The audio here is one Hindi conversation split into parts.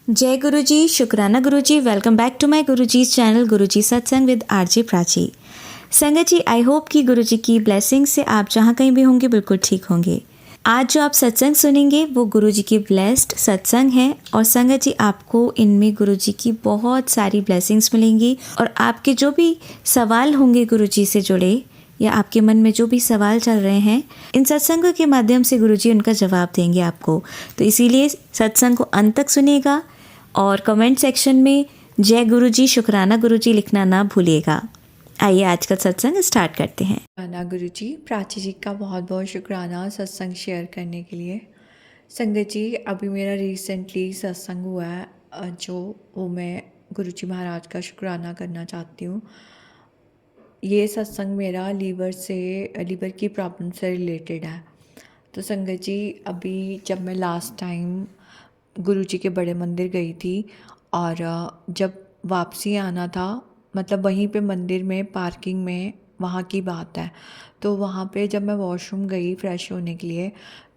जय गुरु जी, शुक्राना गुरु जी। Welcome back to my Guru ji channel गुरु जी सत्संग विद आरजे प्राची। संगत जी, आई होप कि गुरु जी की ब्लेसिंग से आप जहाँ कहीं भी होंगे बिल्कुल ठीक होंगे। आज जो आप सत्संग सुनेंगे वो गुरु जी की ब्लेस्ड सत्संग है और संगत जी आपको इनमें गुरु जी की बहुत सारी ब्लेसिंग्स मिलेंगी और आपके जो भी सवाल होंगे गुरु जी से जुड़े या आपके मन में जो भी सवाल चल रहे हैं, इन सत्संगों के माध्यम से गुरुजी उनका जवाब देंगे आपको। तो इसीलिए सत्संग को अंत तक सुनिएगा और कमेंट सेक्शन में जय गुरुजी, शुक्राना गुरुजी लिखना ना भूलिएगा। आइए आज का सत्संग स्टार्ट करते हैं। शुक्राना गुरु जी, प्राची जी का बहुत बहुत शुक्राना सत्संग शेयर करने के लिए। संगत जी, अभी मेरा रिसेंटली सत्संग हुआ है जो वो मैं गुरु जी महाराज का शुक्राना करना चाहती हूँ। ये सत्संग मेरा लीवर की प्रॉब्लम से रिलेटेड है। तो संगत जी, अभी जब मैं लास्ट टाइम गुरु जी के बड़े मंदिर गई थी और जब वापसी आना था, मतलब वहीं पे मंदिर में पार्किंग में, वहाँ की बात है। तो वहाँ पे जब मैं वॉशरूम गई फ्रेश होने के लिए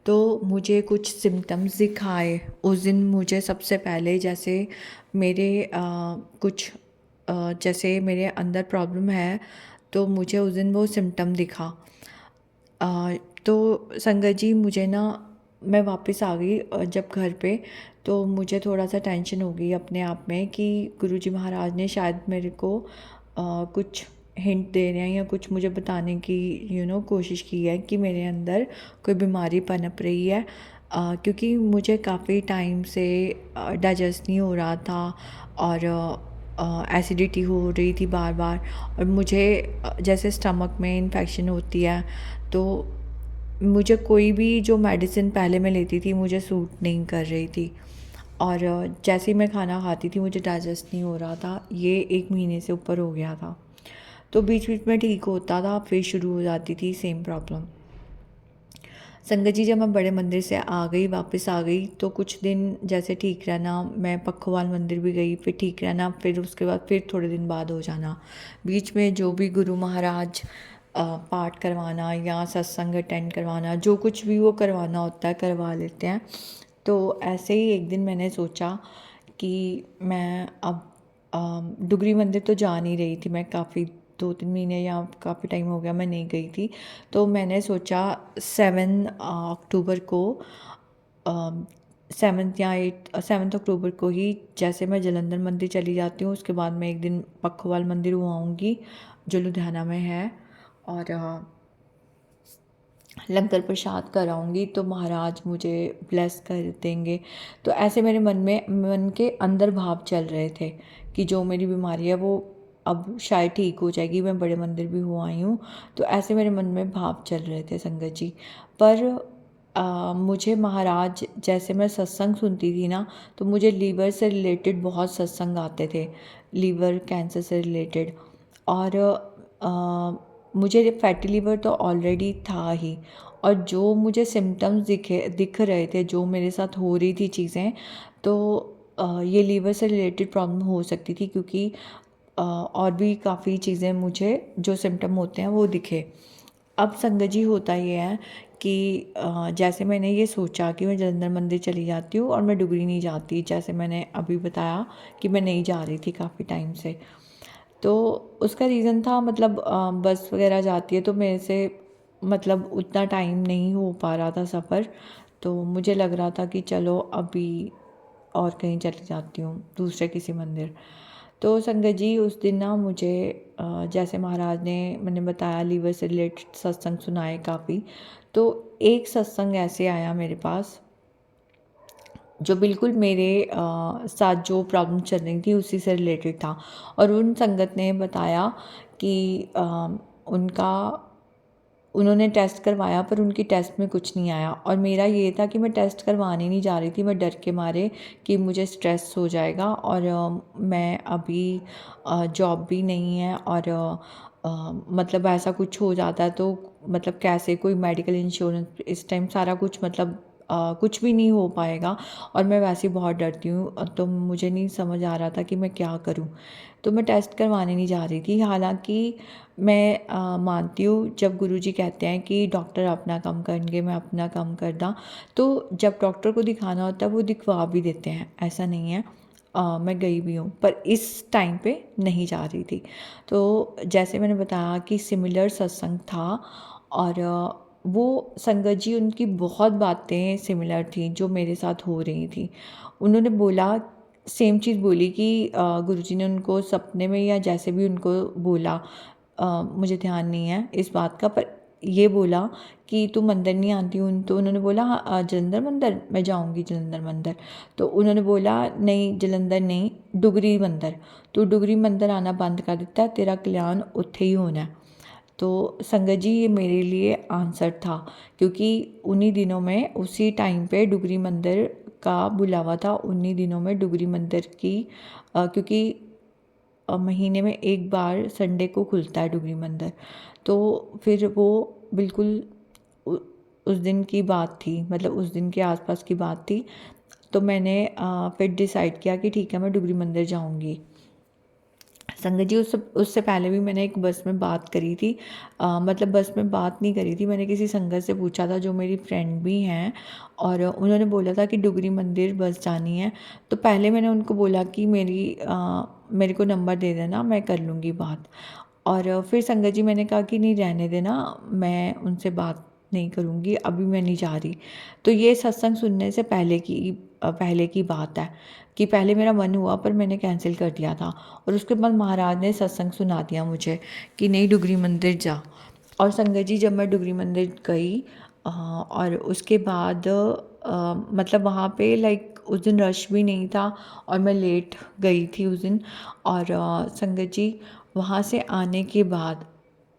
तो मुझे कुछ सिम्टम्स दिखाए उस दिन। मुझे सबसे पहले जैसे मेरे जैसे मेरे अंदर प्रॉब्लम है तो मुझे उस दिन वो सिम्टम दिखा। तो संगत जी, मुझे ना, मैं वापस आ गई जब घर पे, तो मुझे थोड़ा सा टेंशन हो गई अपने आप में कि गुरुजी महाराज ने शायद मेरे को कुछ हिंट दे रहे हैं या कुछ मुझे बताने की कोशिश की है कि मेरे अंदर कोई बीमारी पनप रही है। क्योंकि मुझे काफ़ी टाइम से डाइजेस्ट नहीं हो रहा था और एसिडिटी हो रही थी बार बार, और मुझे जैसे स्टमक में इन्फेक्शन होती है तो मुझे कोई भी जो मेडिसिन पहले मैं लेती थी मुझे सूट नहीं कर रही थी। और जैसे ही मैं खाना खाती थी मुझे डाइजेस्ट नहीं हो रहा था। ये 1 महीने से ऊपर हो गया था। तो बीच बीच में ठीक होता था, फिर शुरू हो जाती थी सेम प्रॉब्लम। संगत जी, जब मैं बड़े मंदिर से आ गई, वापस आ गई, तो कुछ दिन जैसे ठीक रहना, मैं पखवाल मंदिर भी गई, फिर ठीक रहना, फिर उसके बाद फिर थोड़े दिन बाद हो जाना। बीच में जो भी गुरु महाराज पाठ करवाना या सत्संग अटेंड करवाना, जो कुछ भी वो करवाना होता है करवा लेते हैं। तो ऐसे ही एक दिन मैंने सोचा कि मैं अब डुगरी मंदिर तो जा नहीं रही थी, मैं काफ़ी 2-3 महीने या काफ़ी टाइम हो गया मैं नहीं गई थी। तो मैंने सोचा 7 अक्टूबर को 7 अक्टूबर को ही जैसे मैं जलंधर मंदिर चली जाती हूँ, उसके बाद मैं एक दिन पखवाल मंदिर हो आऊँगी जो लुधियाना में है, और लंगर प्रसाद कराऊंगी तो महाराज मुझे ब्लेस कर देंगे। तो ऐसे मेरे मन के अंदर भाव चल रहे थे कि जो मेरी बीमारी है वो अब शायद ठीक हो जाएगी, मैं बड़े मंदिर भी हो आई हूँ। तो ऐसे मेरे मन में भाव चल रहे थे संगत जी। पर मुझे महाराज, जैसे मैं सत्संग सुनती थी ना, तो मुझे लीवर से रिलेटेड बहुत सत्संग आते थे, लीवर कैंसर से रिलेटेड। और मुझे फैटी लीवर तो ऑलरेडी था ही, और जो मुझे सिम्टम्स दिख रहे थे, जो मेरे साथ हो रही थी चीज़ें, तो ये लीवर से रिलेटेड प्रॉब्लम हो सकती थी, क्योंकि और भी काफ़ी चीज़ें मुझे जो सिम्टम होते हैं वो दिखे। अब संगत जी, होता ये है कि जैसे मैंने ये सोचा कि मैं जलंधर मंदिर चली जाती हूँ और मैं डुगरी नहीं जाती, जैसे मैंने अभी बताया कि मैं नहीं जा रही थी काफ़ी टाइम से। तो उसका रीज़न था, मतलब बस वगैरह जाती है तो मेरे से मतलब उतना टाइम नहीं हो पा रहा था सफ़र। तो मुझे लग रहा था कि चलो अभी और कहीं चली जाती हूँ, दूसरे किसी मंदिर। तो संगत जी, उस दिन ना मुझे जैसे महाराज ने, मैंने बताया, लीवर से रिलेटेड सत्संग सुनाए काफ़ी। तो एक सत्संग ऐसे आया मेरे पास जो बिल्कुल मेरे साथ जो प्रॉब्लम चल रही थी उसी से रिलेटेड था। और उन संगत ने बताया कि उनका उन्होंने टेस्ट करवाया पर उनकी टेस्ट में कुछ नहीं आया, और मेरा ये था कि मैं टेस्ट करवाने नहीं जा रही थी, मैं डर के मारे कि मुझे स्ट्रेस हो जाएगा, और मैं अभी जॉब भी नहीं है, और मतलब ऐसा कुछ हो जाता है तो मतलब कैसे कोई मेडिकल इंश्योरेंस इस टाइम सारा कुछ, मतलब कुछ भी नहीं हो पाएगा और मैं वैसे ही बहुत डरती हूँ, तो मुझे नहीं समझ आ रहा था कि मैं क्या करूँ। तो मैं टेस्ट करवाने नहीं जा रही थी। हालाँकि मैं मानती हूँ जब गुरुजी कहते हैं कि डॉक्टर अपना काम करेंगे, मैं अपना काम करदा, तो जब डॉक्टर को दिखाना होता है वो दिखवा भी देते हैं, ऐसा नहीं है। मैं गई भी हूँ, पर इस टाइम पे नहीं जा रही थी। तो जैसे मैंने बताया कि सिमिलर सत्संग था और वो संगत जी उनकी बहुत बातें सिमिलर थी जो मेरे साथ हो रही थी। उन्होंने बोला, सेम चीज़ बोली कि गुरुजी ने उनको सपने में या जैसे भी उनको बोला, मुझे ध्यान नहीं है इस बात का, पर ये बोला कि तू मंदिर नहीं आती हूँ, तो उन्होंने बोला हाँ, जलंधर मंदिर मैं जाऊँगी, जलंधर मंदिर। तो उन्होंने बोला नहीं जलंधर नहीं, डुगरी मंदिर, तू डुगरी मंदिर आना बंद कर दिता, तेरा कल्याण उत्थे ही होना है। तो संगत जी ये मेरे लिए आंसर था, क्योंकि उन्हीं दिनों में उसी टाइम पे डुगरी मंदिर का बुलावा था, उन्हीं दिनों में डुगरी मंदिर की क्योंकि महीने में एक बार संडे को खुलता है डुगरी मंदिर। तो फिर वो बिल्कुल उ उस दिन की बात थी, मतलब उस दिन के आसपास की बात थी। तो मैंने फिर डिसाइड किया कि ठीक है मैं डुगरी मंदिर जाऊँगी। संगत जी उससे पहले भी मैंने एक बस में बात करी थी, मतलब बस में बात नहीं करी थी, मैंने किसी संगत से पूछा था जो मेरी फ्रेंड भी हैं, और उन्होंने बोला था कि डुगरी मंदिर बस जानी है। तो पहले मैंने उनको बोला कि मेरे को नंबर दे देना, मैं कर लूँगी बात। और फिर संगत जी मैंने कहा कि नहीं रहने देना, मैं उनसे बात नहीं करूँगी, अभी मैं नहीं जा रही। तो ये सत्संग सुनने से पहले की बात है कि पहले मेरा मन हुआ पर मैंने कैंसिल कर दिया था, और उसके बाद महाराज ने सत्संग सुना दिया मुझे कि नहीं डुगरी मंदिर जा। और संगत जी जब मैं डुगरी मंदिर गई और उसके बाद मतलब वहाँ पे लाइक उस दिन रश भी नहीं था और मैं लेट गई थी उस दिन। और संगत जी वहाँ से आने के बाद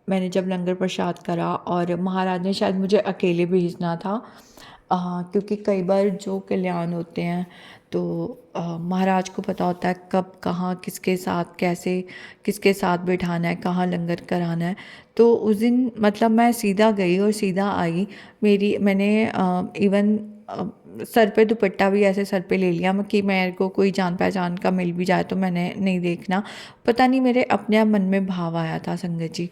मैंने जब लंगर प्रसाद करा, और महाराज ने शायद मुझे अकेले भेजना था, क्योंकि कई बार जो कल्याण होते हैं तो महाराज को पता होता है कब कहाँ किसके साथ कैसे किसके साथ बैठाना है, कहाँ लंगर कराना है। तो उस दिन मतलब मैं सीधा गई और सीधा आई। मैंने इवन सर पे दुपट्टा भी ऐसे सर पे ले लिया कि मेरे को कोई जान पहचान का मिल भी जाए तो मैंने नहीं देखना। पता नहीं मेरे अपने आप मन में भाव आया था संगत जी,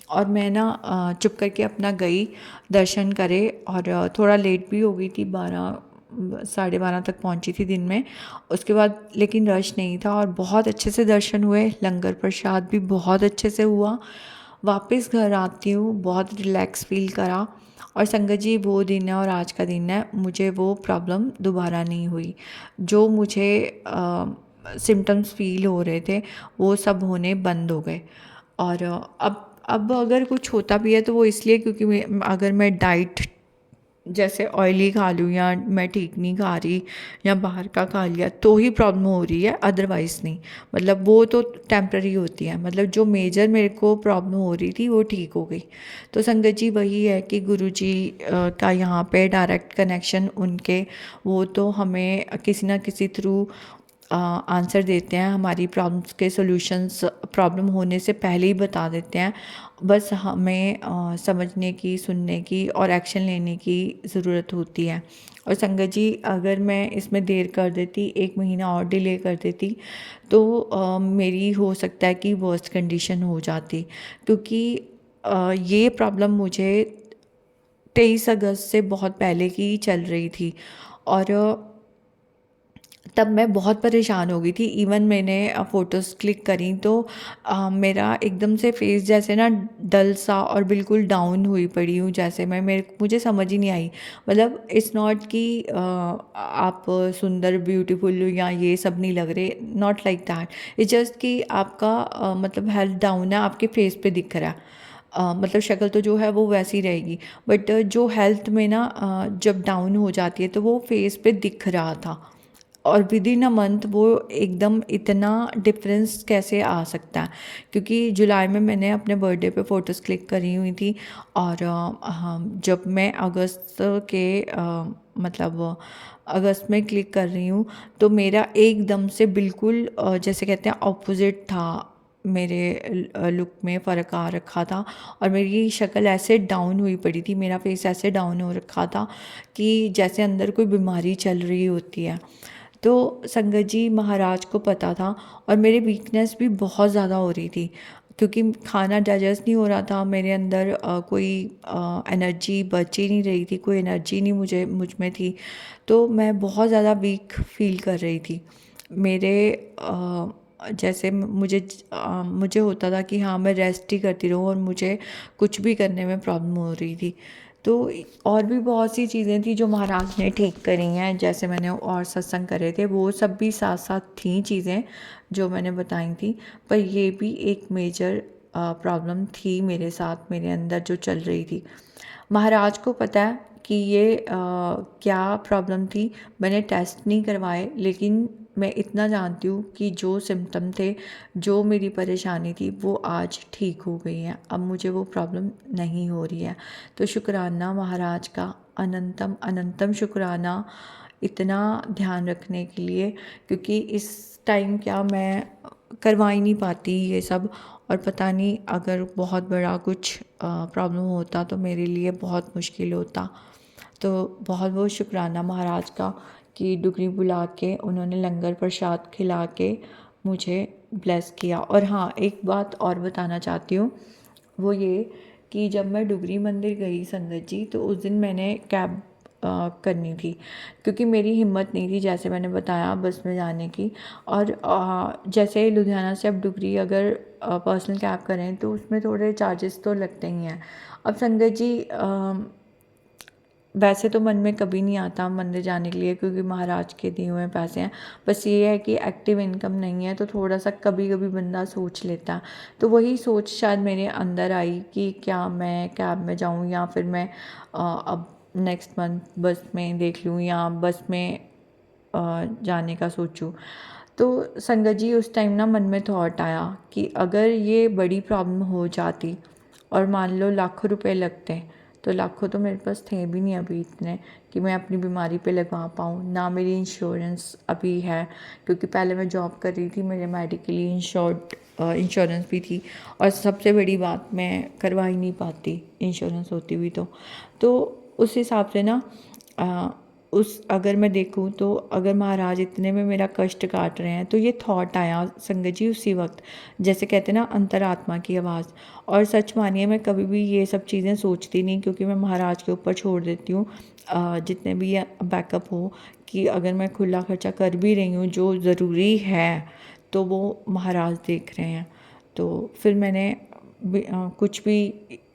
और मैं ना चुप करके अपना गई दर्शन करे, और थोड़ा लेट भी हो गई थी, 12 साढ़े 12 तक पहुंची थी दिन में। उसके बाद लेकिन रश नहीं था और बहुत अच्छे से दर्शन हुए, लंगर प्रसाद भी बहुत अच्छे से हुआ। वापस घर आती हूँ बहुत रिलैक्स फील करा, और संगत जी वो दिन है और आज का दिन है, मुझे वो प्रॉब्लम दोबारा नहीं हुई। जो मुझे सिम्टम्स फील हो रहे थे वो सब होने बंद हो गए। और अब अगर कुछ होता भी है तो वो इसलिए क्योंकि अगर मैं डाइट जैसे ऑयली खा लूँ या मैं ठीक नहीं खा रही या बाहर का खा लिया तो ही प्रॉब्लम हो रही है, अदरवाइज़ नहीं। मतलब वो तो टेम्प्ररी होती है, मतलब जो मेजर मेरे को प्रॉब्लम हो रही थी वो ठीक हो गई। तो संगत जी वही है कि गुरुजी का यहाँ पे डायरेक्ट कनेक्शन उनके, वो तो हमें किसी ना किसी थ्रू आंसर देते हैं, हमारी प्रॉब्लम्स के सॉल्यूशंस प्रॉब्लम होने से पहले ही बता देते हैं। बस हमें समझने की, सुनने की और एक्शन लेने की ज़रूरत होती है। और संगत जी अगर मैं इसमें देर कर देती, 1 महीना और डिले कर देती, तो मेरी हो सकता है कि वर्स्ट कंडीशन हो जाती, क्योंकि ये प्रॉब्लम मुझे 23 अगस्त से बहुत पहले की चल रही थी। और तब मैं बहुत परेशान हो गई थी। इवन मैंने फ़ोटोज़ क्लिक करी तो मेरा एकदम से फेस जैसे ना डल सा और बिल्कुल डाउन हुई पड़ी हूँ, जैसे मुझे समझ ही नहीं आई। मतलब इट्स नॉट कि आप सुंदर ब्यूटीफुल या ये सब नहीं लग रहे, not like that. It's just कि आपका मतलब हेल्थ डाउन है, आपके फेस पे दिख रहा है। मतलब शक्ल तो जो है वो वैसी रहेगी, बट जो हेल्थ में ना जब डाउन हो जाती है तो वो फेस पे दिख रहा था। और विद इन अ मंथ वो एकदम इतना डिफरेंस कैसे आ सकता है, क्योंकि जुलाई में मैंने अपने बर्थडे पे फ़ोटोज़ क्लिक करी हुई थी, और जब मैं अगस्त के मतलब अगस्त में क्लिक कर रही हूँ तो मेरा एकदम से बिल्कुल जैसे कहते हैं ऑपोजिट था। मेरे लुक में फ़र्क आ रखा था और मेरी शक्ल ऐसे डाउन हुई पड़ी थी, मेरा फेस ऐसे डाउन हो रखा था कि जैसे अंदर कोई बीमारी चल रही होती है। तो संगत जी महाराज को पता था और मेरी वीकनेस भी बहुत ज़्यादा हो रही थी क्योंकि खाना डाइजेस्ट नहीं हो रहा था मेरे अंदर, कोई एनर्जी बच ही नहीं रही थी, कोई एनर्जी नहीं मुझ में थी। तो मैं बहुत ज़्यादा वीक फील कर रही थी। मेरे जैसे मुझे होता था कि हाँ मैं रेस्ट ही करती रहूँ और मुझे कुछ भी करने में प्रॉब्लम हो रही थी। तो और भी बहुत सी चीज़ें थी जो महाराज ने ठीक करी हैं, जैसे मैंने और सत्संग करे थे वो सब भी साथ साथ थी चीज़ें जो मैंने बताई थी। पर ये भी एक मेजर प्रॉब्लम थी मेरे साथ, मेरे अंदर जो चल रही थी। महाराज को पता है कि ये क्या प्रॉब्लम थी। मैंने टेस्ट नहीं करवाए, लेकिन मैं इतना जानती हूँ कि जो सिम्टम थे, जो मेरी परेशानी थी वो आज ठीक हो गई हैं। अब मुझे वो प्रॉब्लम नहीं हो रही है। तो शुक्राना महाराज का, अनंतम अनंतम शुक्राना इतना ध्यान रखने के लिए, क्योंकि इस टाइम क्या मैं करवा ही नहीं पाती ये सब। और पता नहीं अगर बहुत बड़ा कुछ प्रॉब्लम होता तो मेरे लिए बहुत मुश्किल होता। तो बहुत बहुत शुक्राना महाराज का कि डुगरी बुला के उन्होंने लंगर प्रसाद खिला के मुझे ब्लेस किया। और हाँ, एक बात और बताना चाहती हूँ, वो ये कि जब मैं डुगरी मंदिर गई संगत जी, तो उस दिन मैंने कैब करनी थी क्योंकि मेरी हिम्मत नहीं थी, जैसे मैंने बताया, बस में जाने की। और जैसे लुधियाना से अब डुगरी अगर पर्सनल कैब करें तो उसमें थोड़े चार्जेस तो लगते ही हैं। अब संगत जी वैसे तो मन में कभी नहीं आता मंदिर जाने के लिए क्योंकि महाराज के दिए हुए पैसे हैं। बस ये है कि एक्टिव इनकम नहीं है तो थोड़ा सा कभी कभी बंदा सोच लेता है। तो वही सोच शायद मेरे अंदर आई कि क्या मैं कैब में जाऊं या फिर मैं अब नेक्स्ट मंथ बस में देख लूं या बस में जाने का सोचूं। तो संगत जी उस टाइम ना मन में थॉट आया कि अगर ये बड़ी प्रॉब्लम हो जाती और मान लो लाखों रुपए लगते, तो लाखों तो मेरे पास थे भी नहीं अभी इतने कि मैं अपनी बीमारी पे लगवा पाऊँ। ना मेरी इंश्योरेंस अभी है क्योंकि पहले मैं जॉब कर रही थी, मेरे मेडिकली इंश्योरेंस भी थी। और सबसे बड़ी बात, मैं करवा ही नहीं पाती इंश्योरेंस होती हुई। तो उस हिसाब से ना अगर मैं देखूँ तो अगर महाराज इतने में मेरा कष्ट काट रहे हैं, तो ये थॉट आया संगत जी उसी वक्त, जैसे कहते हैं ना अंतरात्मा की आवाज़। और सच मानिए मैं कभी भी ये सब चीज़ें सोचती नहीं क्योंकि मैं महाराज के ऊपर छोड़ देती हूँ जितने भी बैकअप हो, कि अगर मैं खुला खर्चा कर भी रही हूँ जो ज़रूरी है तो वो महाराज देख रहे हैं। तो फिर मैंने कुछ भी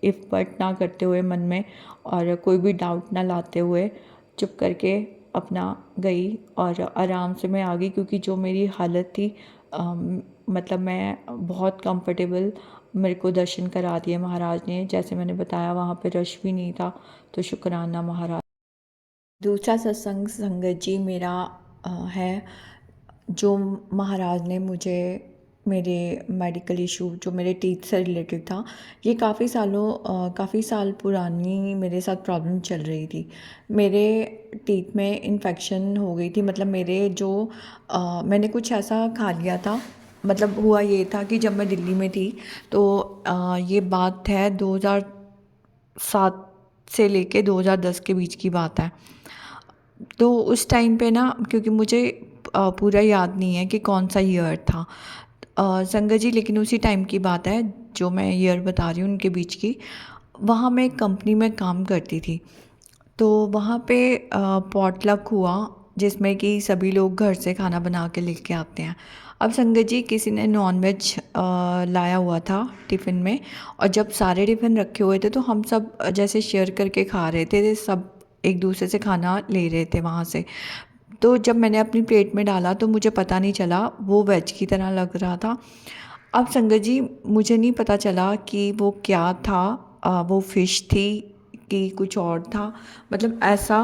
इफ़ बट ना करते हुए मन में और कोई भी डाउट ना लाते हुए चुप करके अपना गई और आराम से मैं आ गई, क्योंकि जो मेरी हालत थी मतलब मैं बहुत कंफर्टेबल, मेरे को दर्शन करा दिए महाराज ने। जैसे मैंने बताया वहाँ पे रश भी नहीं था। तो शुक्राना महाराज। दूसरा सत्संग संगत जी मेरा है जो महाराज ने मुझे मेरे मेडिकल इशू जो मेरे टीथ से रिलेटेड था, ये काफ़ी साल पुरानी मेरे साथ प्रॉब्लम चल रही थी। मेरे टीथ में इन्फेक्शन हो गई थी, मतलब मेरे जो मैंने कुछ ऐसा खा लिया था। मतलब हुआ ये था कि जब मैं दिल्ली में थी तो ये बात है 2007 से लेके 2010 के बीच की बात है। तो उस टाइम पे ना, क्योंकि मुझे पूरा याद नहीं है कि कौन सा ईयर था संगत जी, लेकिन उसी टाइम की बात है जो मैं ईयर बता रही हूँ उनके बीच की। वहाँ मैं एक कंपनी में काम करती थी, तो वहाँ पे पॉटलक हुआ जिसमें कि सभी लोग घर से खाना बना के लेके आते हैं। अब संगत जी किसी ने नॉनवेज लाया हुआ था टिफ़िन में, और जब सारे टिफ़िन रखे हुए थे तो हम सब जैसे शेयर करके खा रहे थे, सब एक दूसरे से खाना ले रहे थे वहाँ से। तो जब मैंने अपनी प्लेट में डाला तो मुझे पता नहीं चला, वो वेज की तरह लग रहा था। अब संगत जी मुझे नहीं पता चला कि वो क्या था, वो फ़िश थी कि कुछ और था। मतलब ऐसा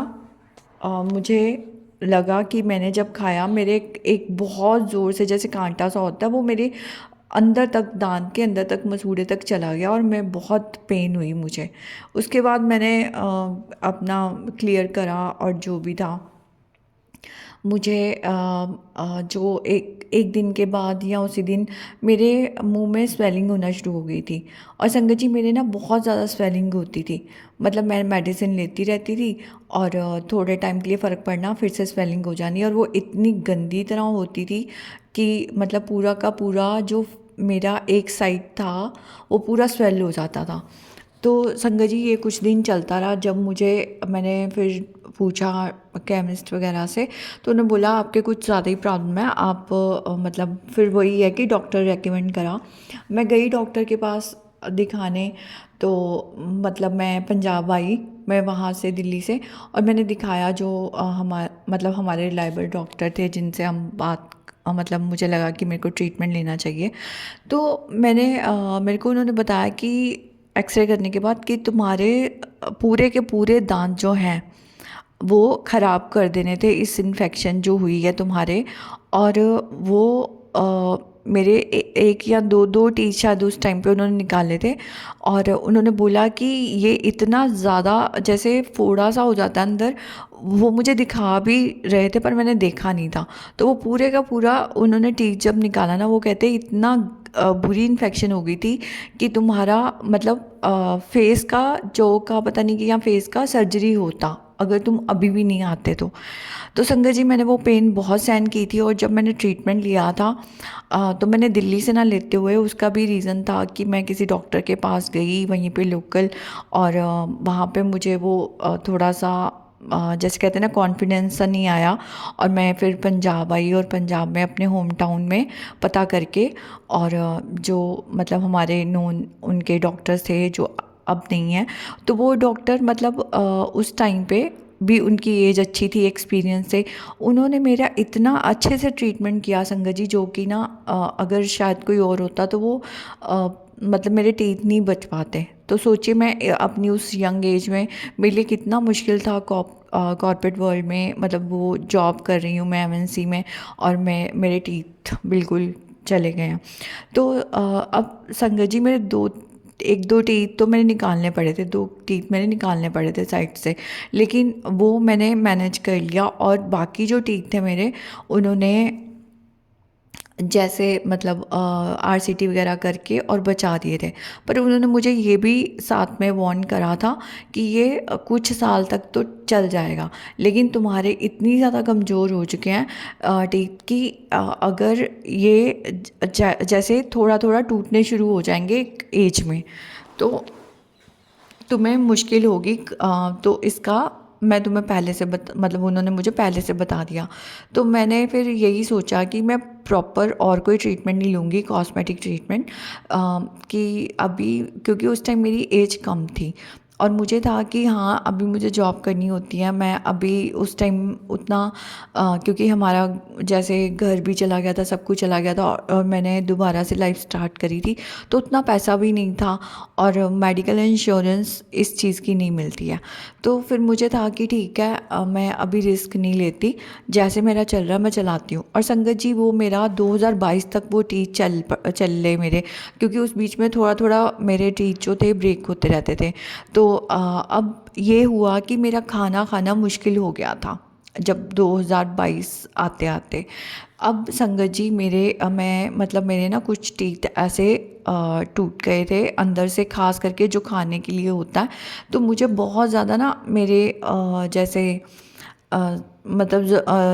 मुझे लगा कि मैंने जब खाया मेरे एक बहुत ज़ोर से जैसे कांटा सा होता है वो मेरे अंदर तक, दांत के अंदर तक, मसूड़े तक चला गया और मैं बहुत पेन हुई मुझे। उसके बाद मैंने अपना क्लियर करा और जो भी था मुझे जो एक एक दिन के बाद या उसी दिन मेरे मुंह में स्वेलिंग होना शुरू हो गई थी। और संगत जी मेरे ना बहुत ज़्यादा स्वेलिंग होती थी। मतलब मैं मेडिसिन लेती रहती थी और थोड़े टाइम के लिए फ़र्क पड़ना, फिर से स्वेलिंग हो जानी, और वो इतनी गंदी तरह होती थी कि मतलब पूरा का पूरा जो मेरा एक साइड था वो पूरा स्वेल हो जाता था। तो संगत जी ये कुछ दिन चलता रहा। जब मैंने फिर पूछा केमिस्ट वगैरह से, तो उन्होंने बोला आपके कुछ ज़्यादा ही प्रॉब्लम है, आप मतलब फिर वही है कि डॉक्टर रेकमेंड करा। मैं गई डॉक्टर के पास दिखाने। तो मतलब मैं पंजाब आई, मैं वहाँ से दिल्ली से, और मैंने दिखाया जो हमारे रिलायबल डॉक्टर थे जिनसे हम मतलब मुझे लगा कि मेरे को ट्रीटमेंट लेना चाहिए। तो मेरे को उन्होंने बताया कि एक्सरे करने के बाद कि तुम्हारे पूरे के पूरे दांत जो हैं वो ख़राब कर देने थे, इस इन्फेक्शन जो हुई है तुम्हारे। और वो मेरे एक या दो टीथ शायद उस टाइम पे उन्होंने निकाले थे। और उन्होंने बोला कि ये इतना ज़्यादा जैसे फोड़ा सा हो जाता है अंदर, वो मुझे दिखा भी रहे थे पर मैंने देखा नहीं था। तो वो पूरे का पूरा उन्होंने टीथ जब निकाला ना, वो कहते इतना बुरी इन्फेक्शन हो गई थी कि तुम्हारा मतलब फेस का जो का पता नहीं कि यहाँ फेस का सर्जरी होता अगर तुम अभी भी नहीं आते तो संगत जी मैंने वो पेन बहुत सहन की थी। और जब मैंने ट्रीटमेंट लिया था तो मैंने दिल्ली से ना लेते हुए, उसका भी रीज़न था कि मैं किसी डॉक्टर के पास गई वहीं पे लोकल, और वहाँ पे मुझे वो थोड़ा सा जैसे कहते हैं ना कॉन्फिडेंस सा नहीं आया। और मैं फिर पंजाब आई, और पंजाब में अपने होम टाउन में पता करके, और जो मतलब हमारे नोन उनके डॉक्टर्स थे जो अब नहीं है, तो वो डॉक्टर मतलब उस टाइम पे भी उनकी एज अच्छी थी, एक्सपीरियंस से उन्होंने मेरा इतना अच्छे से ट्रीटमेंट किया संगत जी, जो कि ना अगर शायद कोई और होता तो वो मतलब मेरे टीथ नहीं बच पाते। तो सोचिए मैं अपनी उस यंग एज में मेरे लिए कितना मुश्किल था कॉर्पोरेट वर्ल्ड में, मतलब वो जॉब कर रही हूँ मैं एमएनसी में, और मेरे टीथ बिल्कुल चले गए हैं। तो अब संगत जी मेरे एक दो टीथ तो मैंने निकालने पड़े थे, दो टीथ मैंने निकालने पड़े थे साइड से, लेकिन वो मैंने मैनेज कर लिया। और बाकी जो टीथ थे मेरे, उन्होंने जैसे मतलब आरसीटी वगैरह करके और बचा दिए थे। पर उन्होंने मुझे ये भी साथ में वार्न करा था कि ये कुछ साल तक तो चल जाएगा, लेकिन तुम्हारे इतनी ज़्यादा कमज़ोर हो चुके हैं टीथ कि अगर ये जैसे थोड़ा थोड़ा टूटने शुरू हो जाएंगे एक एज में, तो तुम्हें मुश्किल होगी। तो इसका मैं तुम्हें पहले से मतलब उन्होंने मुझे पहले से बता दिया। तो मैंने फिर यही सोचा कि मैं प्रॉपर और कोई ट्रीटमेंट नहीं लूँगी, कॉस्मेटिक ट्रीटमेंट, कि अभी क्योंकि उस टाइम मेरी एज कम थी और मुझे था कि हाँ अभी मुझे जॉब करनी होती है। मैं अभी उस टाइम उतना क्योंकि हमारा जैसे घर भी चला गया था, सब कुछ चला गया था, और मैंने दोबारा से लाइफ स्टार्ट करी थी, तो उतना पैसा भी नहीं था, और मेडिकल इंश्योरेंस इस चीज़ की नहीं मिलती है। तो फिर मुझे था कि ठीक है मैं अभी रिस्क नहीं लेती, जैसे मेरा चल रहा है मैं चलाती हूँ। और संगत जी वो मेरा 2022 तक वो टीथ चल रहे मेरे, क्योंकि उस बीच में थोड़ा थोड़ा मेरे टीथ जो थे ब्रेक होते रहते थे। तो अब ये हुआ कि मेरा खाना खाना मुश्किल हो गया था जब 2022 आते आते। अब संगत जी मैं मतलब मेरे ना कुछ टीथ ऐसे टूट गए थे अंदर से, खास करके जो खाने के लिए होता है। तो मुझे बहुत ज़्यादा ना मेरे जैसे मतलब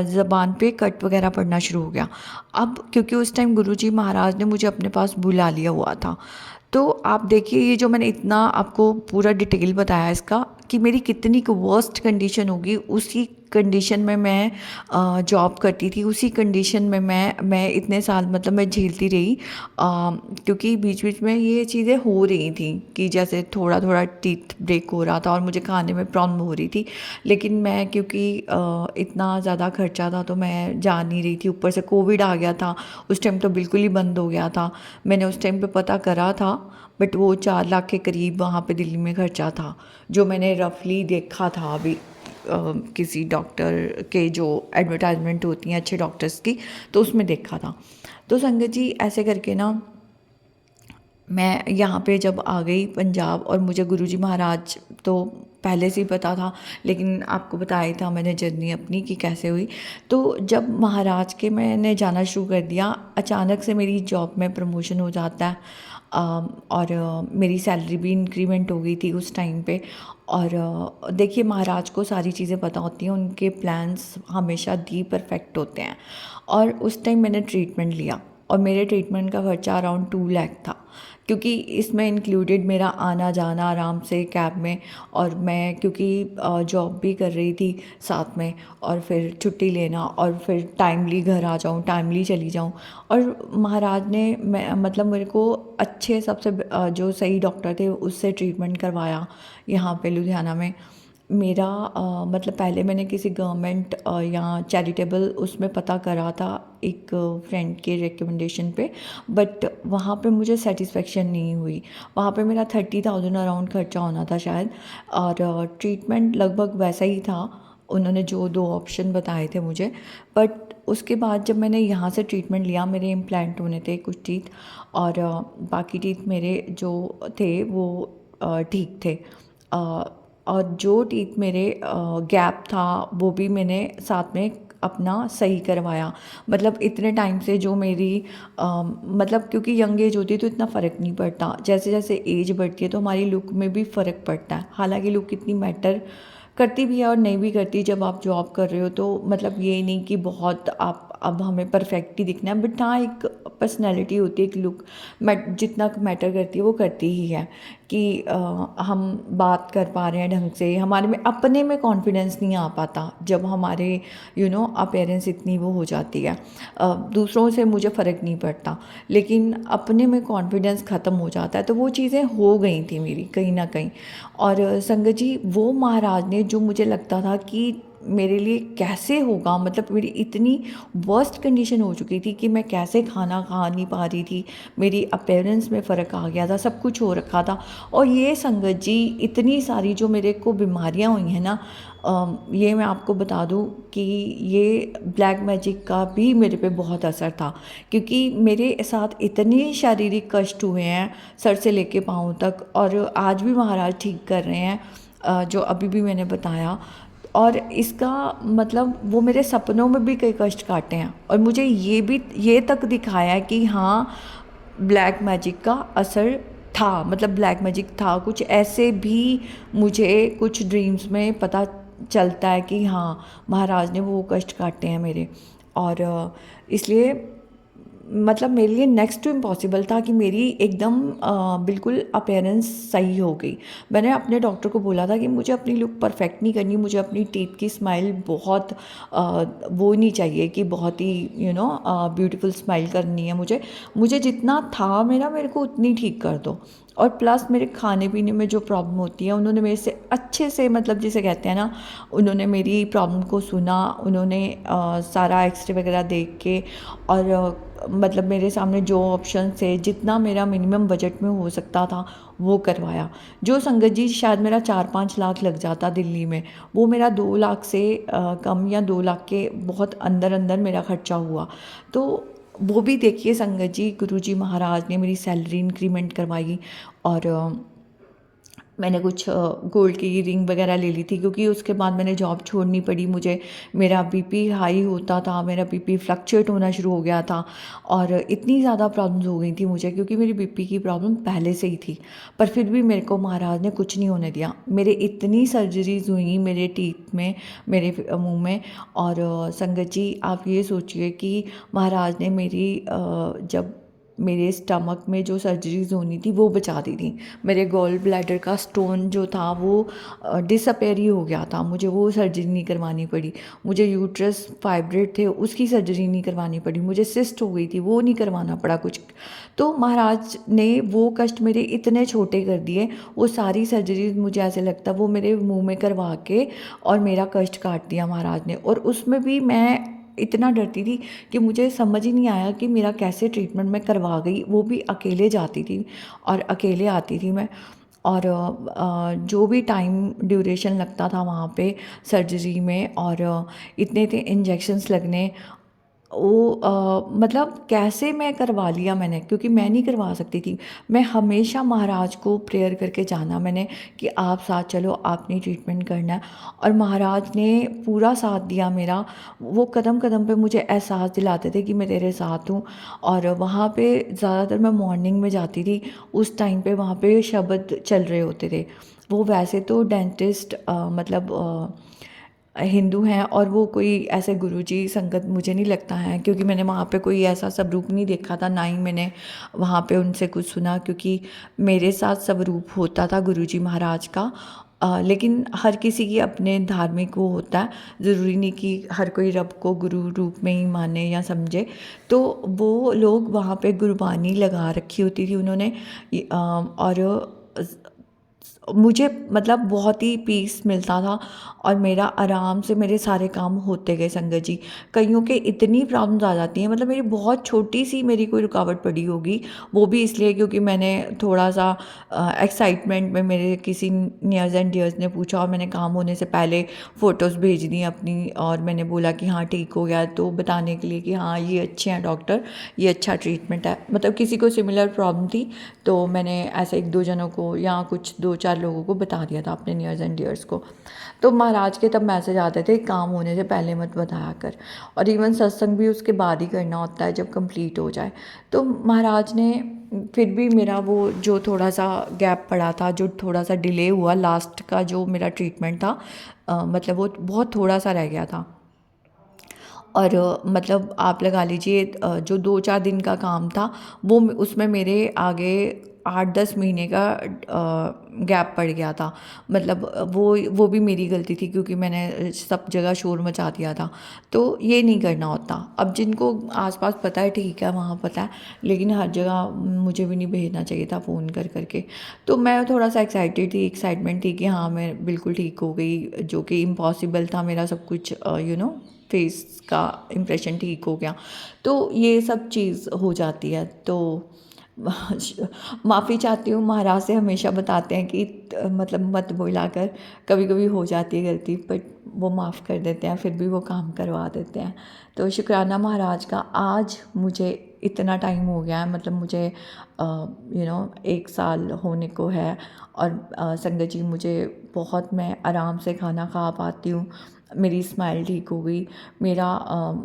ज़बान पे कट वगैरह पड़ना शुरू हो गया। अब क्योंकि उस टाइम गुरुजी महाराज ने मुझे अपने पास बुला लिया हुआ था, तो आप देखिए ये जो मैंने इतना आपको पूरा डिटेल बताया इसका कि मेरी कितनी वर्स्ट कंडीशन होगी। उसी कंडीशन में मैं जॉब करती थी, उसी कंडीशन में मैं इतने साल मतलब मैं झेलती रही, क्योंकि बीच बीच में ये चीज़ें हो रही थी कि जैसे थोड़ा थोड़ा टीथ ब्रेक हो रहा था और मुझे खाने में प्रॉब्लम हो रही थी। लेकिन मैं क्योंकि इतना ज़्यादा खर्चा था तो मैं जा नहीं रही थी, ऊपर से कोविड आ गया था, उस टाइम तो बिल्कुल ही बंद हो गया था। मैंने उस टाइम पे पता करा था, बट वो 4 लाख के करीब वहाँ पे दिल्ली में खर्चा था, जो मैंने रफली देखा था अभी किसी डॉक्टर के जो एडवर्टाइजमेंट होती हैं अच्छे डॉक्टर्स की, तो उसमें देखा था। तो संगत जी ऐसे करके ना मैं यहाँ पे जब आ गई पंजाब, और मुझे गुरुजी महाराज तो पहले से ही पता था, लेकिन आपको बताया ही था मैंने जर्नी अपनी कि कैसे हुई। तो जब महाराज के मैंने जाना शुरू कर दिया, अचानक से मेरी जॉब में प्रमोशन हो जाता है। और मेरी सैलरी भी इंक्रीमेंट हो गई थी उस टाइम पे। और देखिए, महाराज को सारी चीज़ें पता होती हैं, उनके प्लान्स हमेशा दी परफेक्ट होते हैं। और उस टाइम मैंने ट्रीटमेंट लिया और मेरे ट्रीटमेंट का खर्चा अराउंड 2 लाख था, क्योंकि इसमें इंक्लूडेड मेरा आना जाना आराम से कैब में, और मैं क्योंकि जॉब भी कर रही थी साथ में, और फिर छुट्टी लेना और फिर टाइमली घर आ जाऊँ, टाइमली चली जाऊँ। और महाराज ने मैं मतलब मेरे को अच्छे सबसे जो सही डॉक्टर थे उससे ट्रीटमेंट करवाया यहाँ पे लुधियाना में। मेरा मतलब पहले मैंने किसी गवर्नमेंट या चैरिटेबल उसमें पता करा था एक फ्रेंड के रिकमेंडेशन पे, बट वहाँ पे मुझे सेटिस्फेक्शन नहीं हुई। वहाँ पे मेरा 30,000 अराउंड खर्चा होना था शायद, और ट्रीटमेंट लगभग वैसा ही था, उन्होंने जो 2 ऑप्शन बताए थे मुझे। बट उसके बाद जब मैंने यहाँ से ट्रीटमेंट लिया, मेरे इम्प्लांट होने थे कुछ टीथ, और बाकी टीथ मेरे जो थे वो ठीक थे। और जो टीथ मेरे गैप था वो भी मैंने साथ में अपना सही करवाया। मतलब इतने टाइम से जो मेरी मतलब क्योंकि यंग एज होती है तो इतना फ़र्क नहीं पड़ता, जैसे जैसे एज बढ़ती है तो हमारी लुक में भी फ़र्क पड़ता है। हालांकि लुक इतनी मैटर करती भी है और नहीं भी करती जब आप जॉब कर रहे हो, तो मतलब ये नहीं कि बहुत आप अब हमें परफेक्ट ही दिखना है, बट हाँ एक पर्सनैलिटी होती है, एक लुक जितना मैटर करती है वो करती ही है कि हम बात कर पा रहे हैं ढंग से, हमारे में अपने में कॉन्फिडेंस नहीं आ पाता जब हमारे अपीयरेंस इतनी वो हो जाती है। दूसरों से मुझे फ़र्क नहीं पड़ता, लेकिन अपने में कॉन्फिडेंस ख़त्म हो जाता है। तो वो चीज़ें हो गई थी मेरी कहीं ना कहीं। और संगत जी, वो महाराज ने जो मुझे लगता था कि मेरे लिए कैसे होगा, मतलब मेरी इतनी वर्स्ट कंडीशन हो चुकी थी कि मैं कैसे खाना खा नहीं पा रही थी, मेरी अपीयरेंस में फ़र्क आ गया था, सब कुछ हो रखा था। और ये संगत जी, इतनी सारी जो मेरे को बीमारियां हुई हैं ना, ये मैं आपको बता दूं कि ये ब्लैक मैजिक का भी मेरे पे बहुत असर था, क्योंकि मेरे साथ इतने शारीरिक कष्ट हुए हैं सर से लेके पाँव तक, और आज भी महाराज ठीक कर रहे हैं, जो अभी भी मैंने बताया। और इसका मतलब वो मेरे सपनों में भी कई कष्ट काटे हैं, और मुझे ये तक दिखाया है कि हाँ, ब्लैक मैजिक का असर था, मतलब ब्लैक मैजिक था कुछ ऐसे भी। मुझे कुछ ड्रीम्स में पता चलता है कि हाँ, महाराज ने वो कष्ट काटे हैं मेरे। और इसलिए मतलब मेरे लिए नेक्स्ट टू इम्पॉसिबल था कि मेरी एकदम बिल्कुल अपीयरेंस सही हो गई। मैंने अपने डॉक्टर को बोला था कि मुझे अपनी लुक परफेक्ट नहीं करनी, मुझे अपनी टीथ की स्माइल बहुत वो नहीं चाहिए कि बहुत ही ब्यूटीफुल स्माइल करनी है मुझे जितना था मेरे को उतनी ठीक कर दो। और प्लस मेरे खाने पीने में जो प्रॉब्लम होती है, उन्होंने मेरे से अच्छे से, मतलब जिसे कहते हैं ना, उन्होंने मेरी प्रॉब्लम को सुना, उन्होंने सारा एक्सरे वगैरह देख के, और मतलब मेरे सामने जो ऑप्शन थे, जितना मेरा मिनिमम बजट में हो सकता था वो करवाया। जो संगत जी शायद मेरा 4-5 लाख लग जाता दिल्ली में, वो मेरा 2 लाख से कम, या 2 लाख के बहुत अंदर अंदर मेरा खर्चा हुआ। तो वो भी देखिए संगत जी, गुरुजी महाराज ने मेरी सैलरी इंक्रीमेंट करवाई, और मैंने कुछ गोल्ड की रिंग वगैरह ले ली थी, क्योंकि उसके बाद मैंने जॉब छोड़नी पड़ी मुझे। मेरा बीपी हाई होता था, मेरा बीपी फ्लक्चुएट होना शुरू हो गया था, और इतनी ज़्यादा प्रॉब्लम्स हो गई थी मुझे, क्योंकि मेरी बीपी की प्रॉब्लम पहले से ही थी। पर फिर भी मेरे को महाराज ने कुछ नहीं होने दिया। मेरे इतनी सर्जरीज हुई मेरे टीथ में, मेरे मुंह में। और संगत जी, आप ये सोचिए कि महाराज ने मेरी जब मेरे स्टमक में जो सर्जरीज होनी थी वो बचा दी थी। मेरे गॉल ब्लैडर का स्टोन जो था वो डिसअपेयर ही हो गया था, मुझे वो सर्जरी नहीं करवानी पड़ी। मुझे यूट्रस फाइब्रेड थे, उसकी सर्जरी नहीं करवानी पड़ी। मुझे सिस्ट हो गई थी, वो नहीं करवाना पड़ा कुछ। तो महाराज ने वो कष्ट मेरे इतने छोटे कर दिए, वो सारी सर्जरीज मुझे ऐसे लगता वो मेरे मुंह में करवा के और मेरा कष्ट काट दिया महाराज ने। और उसमें भी मैं इतना डरती थी कि मुझे समझ ही नहीं आया कि मेरा कैसे ट्रीटमेंट मैं करवा गई। वो भी अकेले जाती थी और अकेले आती थी मैं। और जो भी टाइम ड्यूरेशन लगता था वहाँ पे सर्जरी में, और इतने इंजेक्शन्स लगने, वो मतलब कैसे मैं करवा लिया मैंने, क्योंकि मैं नहीं करवा सकती थी। मैं हमेशा महाराज को प्रेयर करके जाना मैंने कि आप साथ चलो, आपने ट्रीटमेंट करना है। और महाराज ने पूरा साथ दिया मेरा। वो कदम कदम पे मुझे एहसास दिलाते थे कि मैं तेरे साथ हूँ। और वहाँ पे ज़्यादातर मैं मॉर्निंग में जाती थी। उस टाइम पे वहाँ पे शब्द चल रहे होते थे। वो वैसे तो डेंटिस्ट मतलब हिंदू हैं, और वो कोई ऐसे गुरुजी संगत मुझे नहीं लगता है, क्योंकि मैंने वहाँ पे कोई ऐसा स्वरूप नहीं देखा था, ना ही मैंने वहाँ पे उनसे कुछ सुना, क्योंकि मेरे साथ स्वरूप होता था गुरुजी महाराज का। लेकिन हर किसी की अपने धार्मिक वो होता है, ज़रूरी नहीं कि हर कोई रब को गुरु रूप में ही माने या समझे। तो वो लोग वहाँ पे गुरबानी लगा रखी होती थी उन्होंने। और मुझे मतलब बहुत ही पीस मिलता था, और मेरा आराम से मेरे सारे काम होते गए संगत जी। कईयों के इतनी प्रॉब्लम्स आ जाती हैं, मतलब मेरी बहुत छोटी सी मेरी कोई रुकावट पड़ी होगी, वो भी इसलिए क्योंकि मैंने थोड़ा सा एक्साइटमेंट में मेरे किसी नियर्स एंड डियर्स ने पूछा, और मैंने काम होने से पहले फ़ोटोज़ भेज दी अपनी, और मैंने बोला कि हाँ ठीक हो गया, तो बताने के लिए कि हाँ ये अच्छे हैं डॉक्टर, ये अच्छा ट्रीटमेंट है। मतलब किसी को सिमिलर प्रॉब्लम थी, तो मैंने ऐसे एक दो जनों को या कुछ दो चार लोगों को बता दिया था अपने नियर्स एंड डियर्स को। तो महाराज के तब मैसेज आते थे, काम होने से पहले मत बताया कर। और इवन सत्संग भी उसके बाद ही करना होता है, जब कंप्लीट हो जाए। तो महाराज ने फिर भी मेरा वो जो थोड़ा सा गैप पड़ा था, जो थोड़ा सा डिले हुआ, लास्ट का जो मेरा ट्रीटमेंट था, मतलब वो बहुत थोड़ा सा रह गया था। और मतलब आप लगा लीजिए जो 2-4 दिन का काम था, वो उसमें मेरे आगे 8-10 महीने का गैप पड़ गया था। मतलब वो भी मेरी गलती थी, क्योंकि मैंने सब जगह शोर मचा दिया था। तो ये नहीं करना होता। अब जिनको आसपास पता है ठीक है, वहाँ पता है, लेकिन हर जगह मुझे भी नहीं भेजना चाहिए था फ़ोन कर करके। तो मैं थोड़ा सा एक्साइटमेंट थी कि हाँ मैं बिल्कुल ठीक हो गई, जो कि इम्पॉसिबल था। मेरा सब कुछ फेस का इम्प्रेशन ठीक हो गया। तो ये सब चीज़ हो जाती है। तो माफ़ी चाहती हूँ, महाराज से हमेशा बताते हैं कि मतलब मत बोला कर, कभी कभी हो जाती है गलती, बट वो माफ़ कर देते हैं, फिर भी वो काम करवा देते हैं। तो शुक्राना महाराज का। आज मुझे इतना टाइम हो गया है, मतलब मुझे 1 साल होने को है। और संगत जी मुझे बहुत, मैं आराम से खाना खा पाती हूँ, मेरी स्माइल ठीक हो गई, मेरा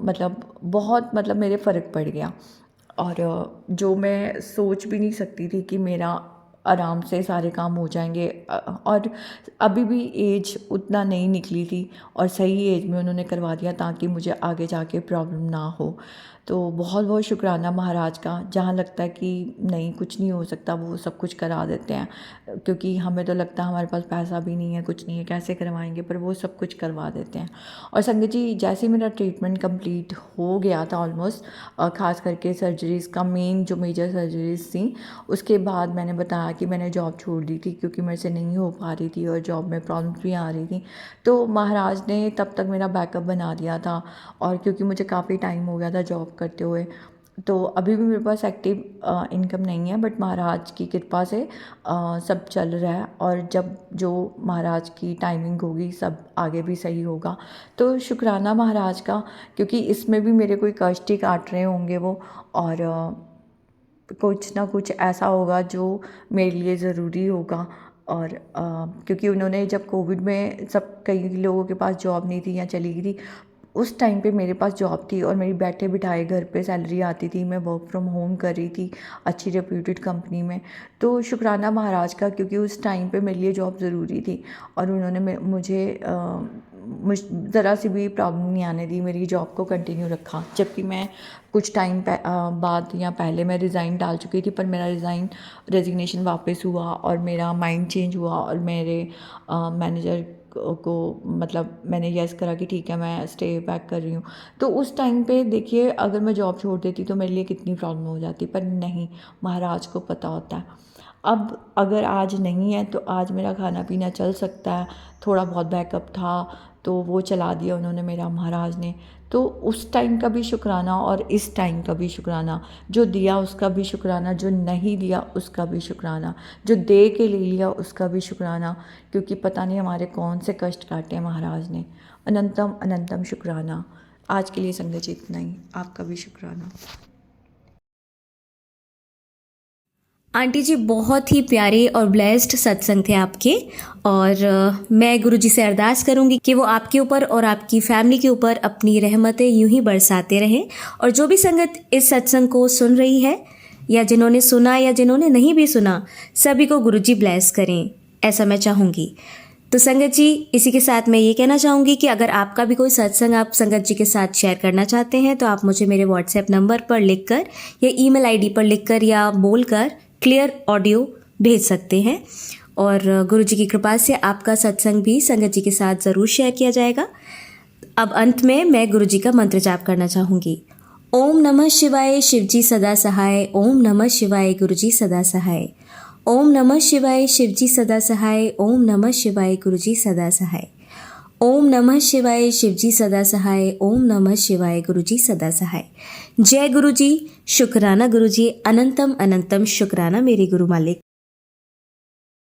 मतलब बहुत, मतलब मेरे फ़र्क पड़ गया। और जो मैं सोच भी नहीं सकती थी कि मेरा आराम से सारे काम हो जाएंगे। और अभी भी एज उतना नहीं निकली थी, और सही एज में उन्होंने करवा दिया, ताकि मुझे आगे जाके प्रॉब्लम ना हो। तो बहुत बहुत शुक्राना महाराज का। जहाँ लगता है कि नहीं कुछ नहीं हो सकता, वो सब कुछ करा देते हैं, क्योंकि हमें तो लगता है हमारे पास पैसा भी नहीं है, कुछ नहीं है, कैसे करवाएंगे, पर वो सब कुछ करवा देते हैं। और संगत जी जैसे ही मेरा ट्रीटमेंट कंप्लीट हो गया था ऑलमोस्ट, ख़ास करके सर्जरीज़ का, मेन जो मेजर सर्जरीज़ थी, उसके बाद मैंने बताया कि मैंने जॉब छोड़ दी थी, क्योंकि मेरे से नहीं हो पा रही थी और जॉब में प्रॉब्लम्स भी आ रही थी। तो महाराज ने तब तक मेरा बैकअप बना दिया था। और क्योंकि मुझे काफ़ी टाइम हो गया था जॉब करते हुए, तो अभी भी मेरे पास एक्टिव इनकम नहीं है, बट महाराज की कृपा से सब चल रहा है। और जब जो महाराज की टाइमिंग होगी, सब आगे भी सही होगा। तो शुक्राना महाराज का, क्योंकि इसमें भी मेरे कोई कष्ट ही काट रहे होंगे वो। और कुछ ना कुछ ऐसा होगा जो मेरे लिए ज़रूरी होगा। और क्योंकि उन्होंने जब कोविड में सब, कई लोगों के पास जॉब नहीं थी या चली गई थी, उस टाइम पे मेरे पास जॉब थी, और मेरी बैठे बिठाए घर पे सैलरी आती थी, मैं वर्क फ्रॉम होम कर रही थी अच्छी रेप्यूटेड कंपनी में। तो शुक्राना महाराज का, क्योंकि उस टाइम पे मेरे लिए जॉब ज़रूरी थी, और उन्होंने मुझे ज़रा सी भी प्रॉब्लम नहीं आने दी, मेरी जॉब को कंटिन्यू रखा। जबकि मैं कुछ टाइम बाद या पहले मैं रिज़ाइन डाल चुकी थी, पर मेरा रेजिग्नेशन वापस हुआ, और मेरा माइंड चेंज हुआ, और मेरे मैनेजर को मतलब मैंने यस करा कि ठीक है मैं स्टे बैक कर रही हूँ। तो उस टाइम पे देखिए, अगर मैं जॉब छोड़ देती तो मेरे लिए कितनी प्रॉब्लम हो जाती, पर नहीं, महाराज को पता होता है। अब अगर आज नहीं है तो आज मेरा खाना पीना चल सकता है, थोड़ा बहुत बैकअप था तो वो चला दिया उन्होंने, मेरा महाराज ने। तो उस टाइम का भी शुक्राना, और इस टाइम का भी शुक्राना। जो दिया उसका भी शुक्राना, जो नहीं दिया उसका भी शुक्राना, जो दे के ले लिया उसका भी शुक्राना, क्योंकि पता नहीं हमारे कौन से कष्ट काटे हैं महाराज ने। अनंतम अनंतम शुक्राना। आज के लिए संगत जी इतना ही। आपका भी शुक्राना। आंटी जी बहुत ही प्यारे और ब्लेस्ड सत्संग थे आपके, और मैं गुरुजी से अरदास करूंगी कि वो आपके ऊपर और आपकी फैमिली के ऊपर अपनी रहमतें यूं ही बरसाते रहें। और जो भी संगत इस सत्संग को सुन रही है, या जिन्होंने सुना या जिन्होंने नहीं भी सुना, सभी को गुरुजी ब्लेस करें, ऐसा मैं चाहूँगी। तो संगत जी, इसी के साथ मैं ये कहना चाहूँगी कि अगर आपका भी कोई सत्संग आप संगत जी के साथ शेयर करना चाहते हैं तो आप मुझे मेरे व्हाट्सएप नंबर पर लिखकर या ईमेल आईडी पर लिखकर या बोलकर क्लियर ऑडियो भेज सकते हैं, और गुरुजी की कृपा से आपका सत्संग भी संगत जी के साथ ज़रूर शेयर किया जाएगा। अब अंत में मैं गुरुजी का मंत्र जाप करना चाहूँगी। ओम नमः शिवाय, शिवजी सदा सहाय। ओम नमः शिवाय, गुरुजी सदा सहाय। ओम नमः शिवाय, शिवजी सदा सहाय। ओम नमः शिवाय, गुरुजी सदा सहाय। ओम नमः शिवाय, शिवजी सदा सहाय। ओम नमः शिवाय, गुरुजी सदा सहाय। जय गुरुजी, शुक्राना गुरुजी, अनंतम अनंतम शुक्राना मेरे गुरु मालिक।